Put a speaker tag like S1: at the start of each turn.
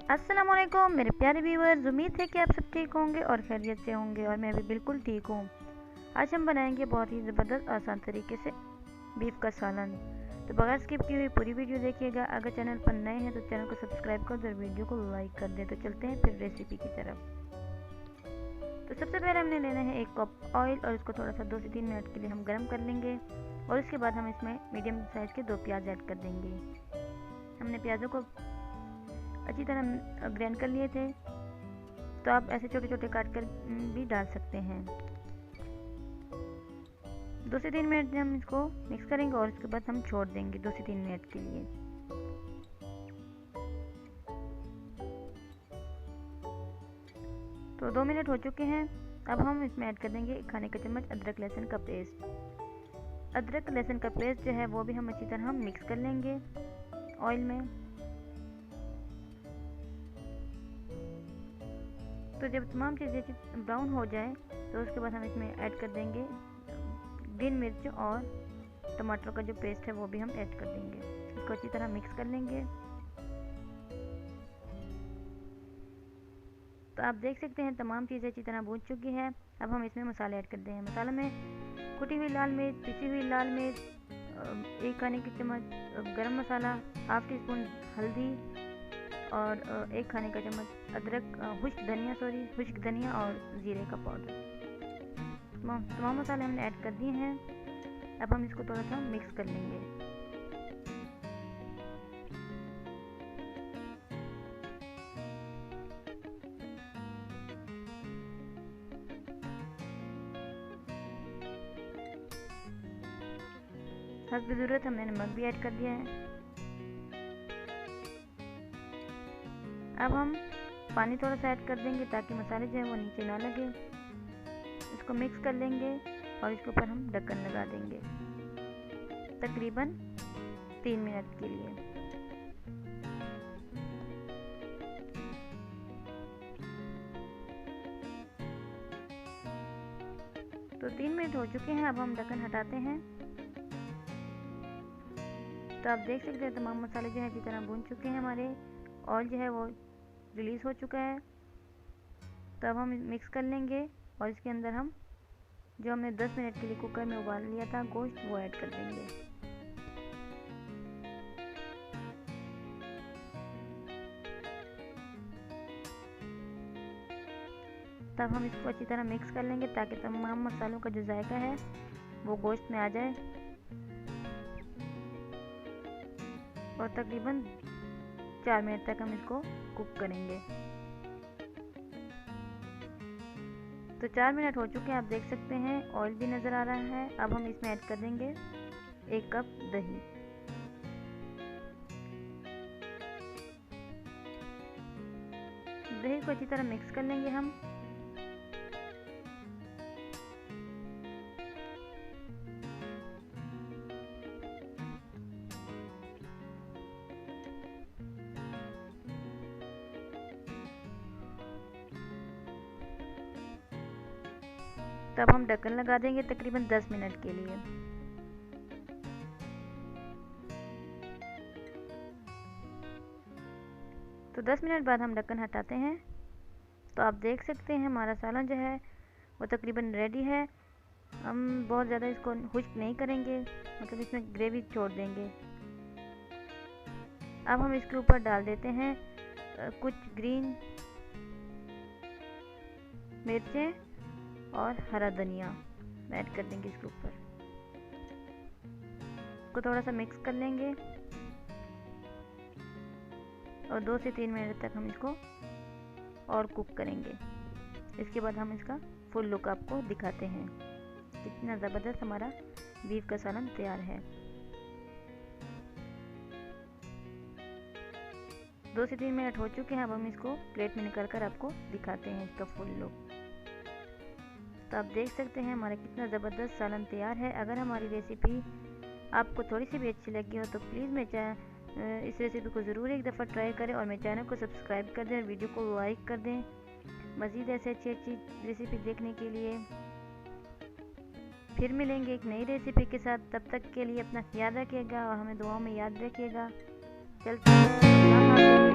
S1: अस्सलाम वालेकुम मेरे प्यारे व्यूअर्स, उम्मीद है कि आप सब ठीक होंगे और खैरियत से होंगे और मैं भी बिल्कुल ठीक हूँ। आज हम बनाएंगे बहुत ही ज़बरदस्त आसान तरीके से बीफ का सालन। तो बगैर स्किप किए हुए पूरी वीडियो देखिएगा। अगर चैनल पर नए हैं तो चैनल को सब्सक्राइब कर दो और वीडियो को लाइक कर दे। तो चलते हैं फिर रेसिपी की तरफ। तो सबसे पहले हमने लेना है 1 कप ऑयल और इसको थोड़ा सा 2 से 3 मिनट के लिए हम गर्म कर लेंगे और उसके बाद हम इसमें मीडियम साइज़ के 2 प्याज ऐड कर देंगे। हमने प्याज़ों को अच्छी तरह ग्राइंड कर लिए थे, तो आप ऐसे छोटे छोटे काट कर भी डाल सकते हैं। 2 से 3 मिनट हम इसको मिक्स करेंगे और उसके बाद हम छोड़ देंगे 2 से 3 मिनट के लिए। तो 2 मिनट हो चुके हैं। अब हम इसमें ऐड कर देंगे 1 खाने का चम्मच अदरक लहसुन का पेस्ट। अदरक लहसुन का पेस्ट जो है वो भी हम अच्छी तरह मिक्स कर लेंगे ऑयल में। तो जब तमाम चीज़ें ब्राउन हो जाए तो उसके बाद हम इसमें ऐड कर देंगे ग्रीन मिर्च और टमाटर का जो पेस्ट है वो भी हम ऐड कर देंगे। इसको अच्छी तरह मिक्स कर लेंगे। तो आप देख सकते हैं तमाम चीज़ें अच्छी तरह भून चुकी है। अब हम इसमें मसाले ऐड कर देंगे। मसाला में कुटी हुई लाल मिर्च, पिसी हुई लाल मिर्च, 1 खाने की चम्मच गरम मसाला, हाफ टी स्पून हल्दी और 1 खाने का चम्मच खुश्क धनिया और ज़ीरे का पाउडर। तमाम मसाले हमने ऐड कर दिए हैं। अब हम इसको थोड़ा सा मिक्स कर लेंगे। हस्ब ज़रूरत हमने नमक भी ऐड कर दिया है। अब हम पानी थोड़ा सा ऐड कर देंगे ताकि मसाले जो है वो नीचे ना लगे। इसको मिक्स कर लेंगे और इसके ऊपर हम ढक्कन लगा देंगे तकरीबन 3 मिनट के लिए। तो 3 मिनट हो चुके हैं। अब हम ढक्कन हटाते हैं। तो आप देख सकते हैं तमाम मसाले जो है अच्छी तरह भून चुके हैं हमारे। ऑयल जो है वो रिलीज़ हो चुका है। तो अब हम मिक्स कर लेंगे और इसके अंदर हम जो हमने 10 मिनट के लिए कुकर में उबाल लिया था गोश्त वो ऐड कर देंगे। तब हम इसको अच्छी तरह मिक्स कर लेंगे ताकि तमाम मसालों का जो जायका है वो गोश्त में आ जाए और तकरीबन 4 मिनट तक हम इसको कुक करेंगे। तो 4 मिनट हो चुके हैं। आप देख सकते हैं ऑयल भी नज़र आ रहा है। अब हम इसमें ऐड कर देंगे 1 कप दही। दही को अच्छी तरह मिक्स कर लेंगे हम। तब हम ढक्कन लगा देंगे तकरीबन 10 मिनट के लिए। तो 10 मिनट बाद हम ढक्कन हटाते हैं। तो आप देख सकते हैं हमारा सालन जो है वो तकरीबन रेडी है। हम बहुत ज़्यादा इसको खुश्क नहीं करेंगे, मतलब इसमें ग्रेवी छोड़ देंगे। अब हम इसके ऊपर डाल देते हैं कुछ ग्रीन मिर्चें और हरा धनिया ऐड कर देंगे इसके ऊपर। को थोड़ा सा मिक्स कर लेंगे और 2 से 3 मिनट तक हम इसको और कुक करेंगे। इसके बाद हम इसका फुल लुक आपको दिखाते हैं। कितना ज़बरदस्त हमारा बीफ का सालन तैयार है। 2 से 3 मिनट हो चुके हैं। अब हम इसको प्लेट में निकाल कर आपको दिखाते हैं इसका फुल लुक। तो आप देख सकते हैं हमारा कितना ज़बरदस्त सालन तैयार है। अगर हमारी रेसिपी आपको थोड़ी सी भी अच्छी लगी हो तो प्लीज़ इस रेसिपी को ज़रूर एक दफ़ा ट्राई करें और मेरे चैनल को सब्सक्राइब कर दें और वीडियो को लाइक कर दें। मज़ीद ऐसे अच्छी रेसिपी देखने के लिए फिर मिलेंगे एक नई रेसिपी के साथ। तब तक के लिए अपना ख्याल रखिएगा और हमें दुआओं में याद रखिएगा। चलते हैं।